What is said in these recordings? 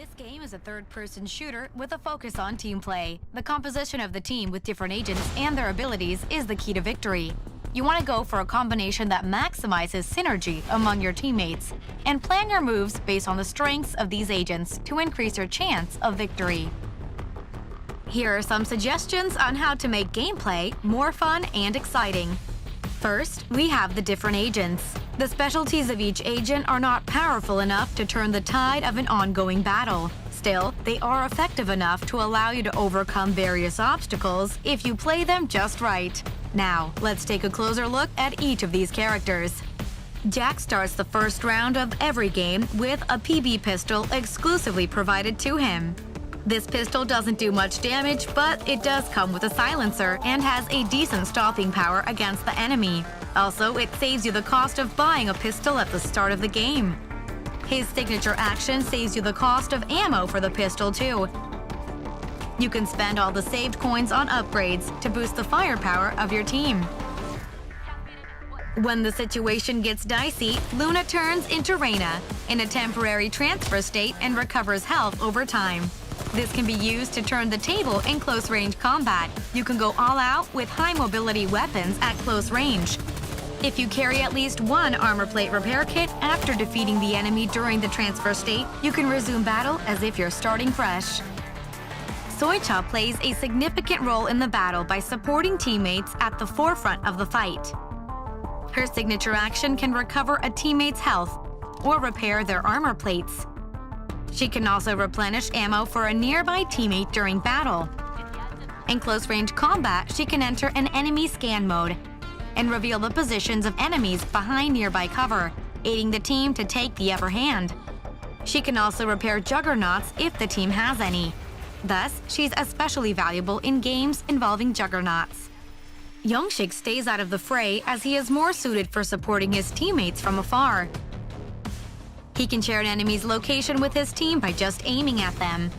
This game is a third-person shooter with a focus on team play. The composition of the team with different agents and their abilities is the key to victory. You want to go for a combination that maximizes synergy among your teammates, and plan your moves based on the strengths of these agents to increase your chance of victory. Here are some suggestions on how to make gameplay more fun and exciting. First, we have the different agents. The specialties of each agent are not powerful enough to turn the tide of an ongoing battle. Still, they are effective enough to allow you to overcome various obstacles if you play them just right. Now, let's take a closer look at each of these characters. Jack starts the first round of every game with a PB pistol exclusively provided to him. This pistol doesn't do much damage, but it does come with a silencer and has a decent stopping power against the enemy. Also, it saves you the cost of buying a pistol at the start of the game. His signature action saves you the cost of ammo for the pistol too. You can spend all the saved coins on upgrades to boost the firepower of your team. When the situation gets dicey, Luna turns into Reyna in a temporary transfer state and recovers health over time. This can be used to turn the table in close-range combat. You can go all out with high-mobility weapons at close range. If you carry at least one armor plate repair kit after defeating the enemy during the transfer state, you can resume battle as if you're starting fresh. Soicha plays a significant role in the battle by supporting teammates at the forefront of the fight. Her signature action can recover a teammate's health or repair their armor plates. She can also replenish ammo for a nearby teammate during battle. In close-range combat, she can enter an enemy scan mode and reveal the positions of enemies behind nearby cover, aiding the team to take the upper hand. She can also repair juggernauts if the team has any. Thus, she's especially valuable in games involving juggernauts. Youngshik stays out of the fray as he is more suited for supporting his teammates from afar. He can share an enemy's location with his team by just aiming at them.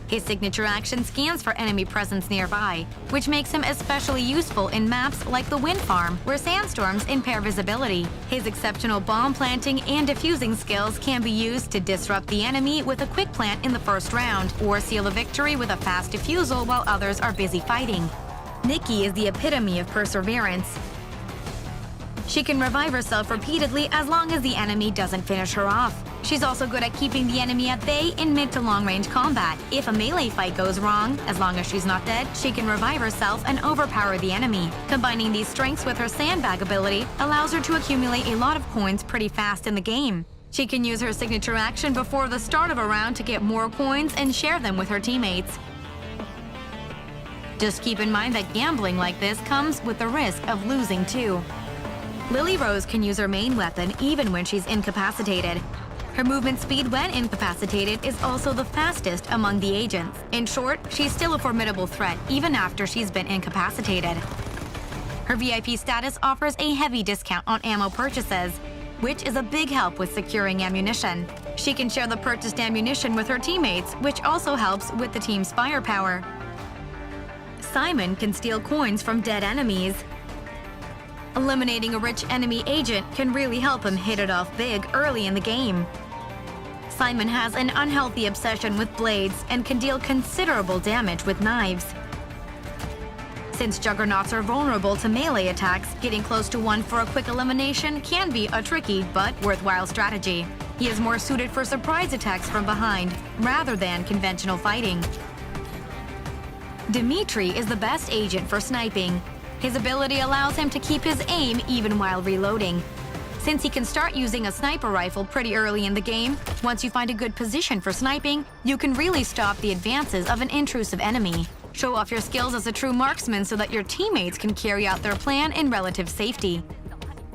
His signature action scans for enemy presence nearby, which makes him especially useful in maps like the wind farm, where sandstorms impair visibility. His exceptional bomb planting and defusing skills can be used to disrupt the enemy with a quick plant in the first round, or seal a victory with a fast defusal while others are busy fighting. Nikki is the epitome of perseverance. She can revive herself repeatedly as long as the enemy doesn't finish her off. She's also good at keeping the enemy at bay in mid to long range combat. If a melee fight goes wrong, as long as she's not dead, she can revive herself and overpower the enemy. Combining these strengths with her sandbag ability allows her to accumulate a lot of coins pretty fast in the game. She can use her signature action before the start of a round to get more coins and share them with her teammates. Just keep in mind that gambling like this comes with the risk of losing too. Lily Rose can use her main weapon even when she's incapacitated. Her movement speed when incapacitated is also the fastest among the agents. In short, she's still a formidable threat even after she's been incapacitated. Her VIP status offers a heavy discount on ammo purchases, which is a big help with securing ammunition. She can share the purchased ammunition with her teammates, which also helps with the team's firepower. Simon can steal coins from dead enemies. Eliminating a rich enemy agent can really help him hit it off big early in the game. Simon has an unhealthy obsession with blades and can deal considerable damage with knives. Since juggernauts are vulnerable to melee attacks, getting close to one for a quick elimination can be a tricky but worthwhile strategy. He is more suited for surprise attacks from behind rather than conventional fighting. Dimitri is the best agent for sniping. His ability allows him to keep his aim even while reloading. Since he can start using a sniper rifle pretty early in the game, once you find a good position for sniping, you can really stop the advances of an intrusive enemy. Show off your skills as a true marksman so that your teammates can carry out their plan in relative safety.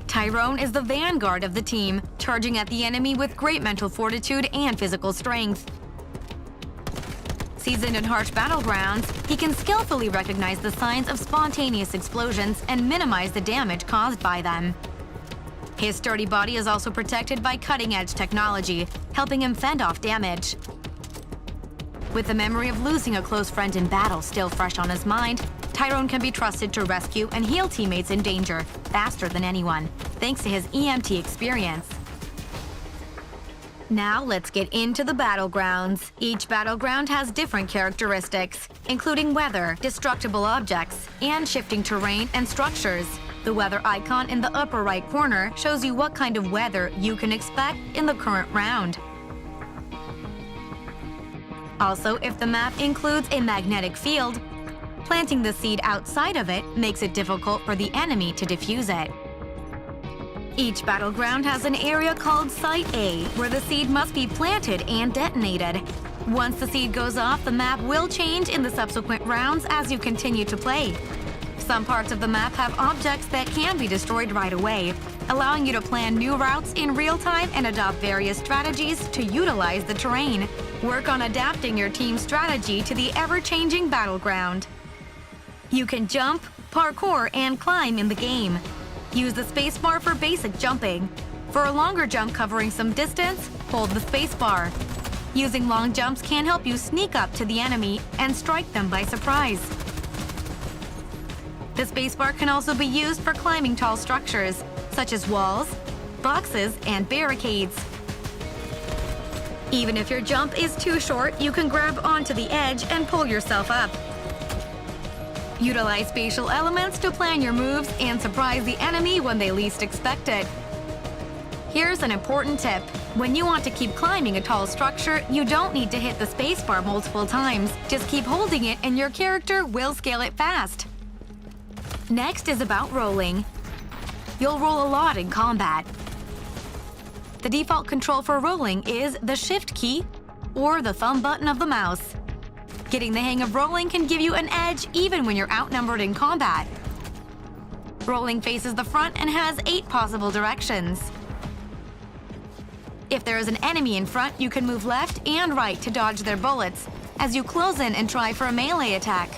Tyrone is the vanguard of the team, charging at the enemy with great mental fortitude and physical strength. Seasoned in harsh battlegrounds, he can skillfully recognize the signs of spontaneous explosions and minimize the damage caused by them. His sturdy body is also protected by cutting-edge technology, helping him fend off damage. With the memory of losing a close friend in battle still fresh on his mind, Tyrone can be trusted to rescue and heal teammates in danger faster than anyone, thanks to his EMT experience. Now let's get into the battlegrounds. Each battleground has different characteristics, including weather, destructible objects, and shifting terrain and structures. The weather icon in the upper right corner shows you what kind of weather you can expect in the current round. Also, if the map includes a magnetic field, planting the seed outside of it makes it difficult for the enemy to defuse it. Each battleground has an area called Site A, where the seed must be planted and detonated. Once the seed goes off, the map will change in the subsequent rounds as you continue to play. Some parts of the map have objects that can be destroyed right away, allowing you to plan new routes in real time and adopt various strategies to utilize the terrain. Work on adapting your team's strategy to the ever-changing battleground. You can jump, parkour, and climb in the game. Use the spacebar for basic jumping. For a longer jump covering some distance, hold the spacebar. Using long jumps can help you sneak up to the enemy and strike them by surprise. The spacebar can also be used for climbing tall structures, such as walls, boxes, and barricades. Even if your jump is too short, you can grab onto the edge and pull yourself up. Utilize spatial elements to plan your moves and surprise the enemy when they least expect it. Here's an important tip. When you want to keep climbing a tall structure, you don't need to hit the spacebar multiple times. Just keep holding it and your character will scale it fast. Next is about rolling. You'll roll a lot in combat. The default control for rolling is the Shift key or the thumb button of the mouse. Getting the hang of rolling can give you an edge even when you're outnumbered in combat. Rolling faces the front and has 8 possible directions. If there is an enemy in front, you can move left and right to dodge their bullets as you close in and try for a melee attack.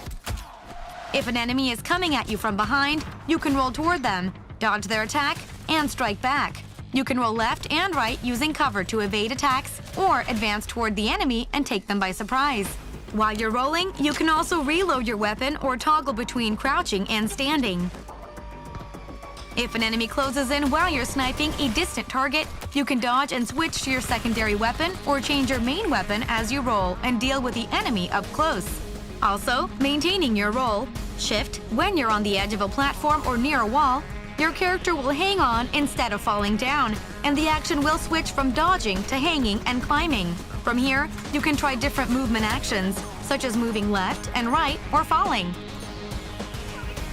If an enemy is coming at you from behind, you can roll toward them, dodge their attack, and strike back. You can roll left and right using cover to evade attacks or advance toward the enemy and take them by surprise. While you're rolling, you can also reload your weapon or toggle between crouching and standing. If an enemy closes in while you're sniping a distant target, you can dodge and switch to your secondary weapon or change your main weapon as you roll and deal with the enemy up close. Also, maintaining your roll, Shift, when you're on the edge of a platform or near a wall, your character will hang on instead of falling down, and the action will switch from dodging to hanging and climbing. From here, you can try different movement actions, such as moving left and right or falling.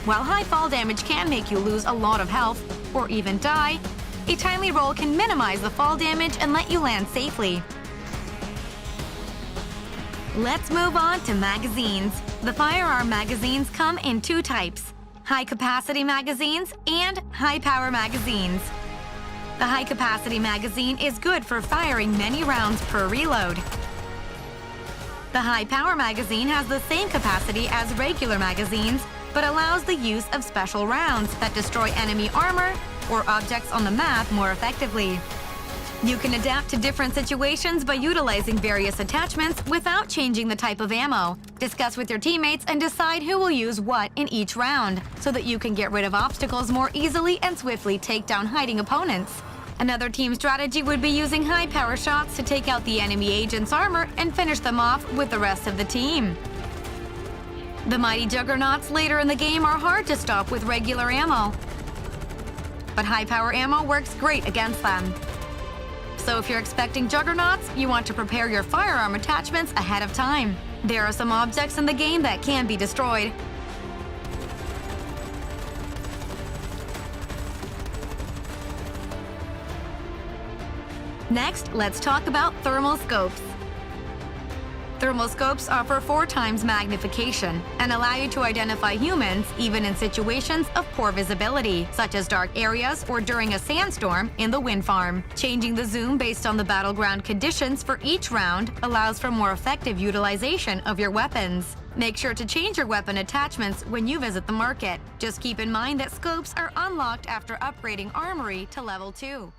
While high fall damage can make you lose a lot of health, or even die, a timely roll can minimize the fall damage and let you land safely. Let's move on to magazines. The firearm magazines come in 2 types: high-capacity magazines and high-power magazines. The high-capacity magazine is good for firing many rounds per reload. The high-power magazine has the same capacity as regular magazines, but allows the use of special rounds that destroy enemy armor or objects on the map more effectively. You can adapt to different situations by utilizing various attachments without changing the type of ammo. Discuss with your teammates and decide who will use what in each round, so that you can get rid of obstacles more easily and swiftly take down hiding opponents. Another team strategy would be using high-power shots to take out the enemy agent's armor and finish them off with the rest of the team. The mighty juggernauts later in the game are hard to stop with regular ammo, but high-power ammo works great against them. So if you're expecting juggernauts, you want to prepare your firearm attachments ahead of time. There are some objects in the game that can be destroyed. Next, let's talk about thermal scopes. Thermal scopes offer 4 times magnification and allow you to identify humans even in situations of poor visibility, such as dark areas or during a sandstorm in the wind farm. Changing the zoom based on the battleground conditions for each round allows for more effective utilization of your weapons. Make sure to change your weapon attachments when you visit the market. Just keep in mind that scopes are unlocked after upgrading Armory to level 2.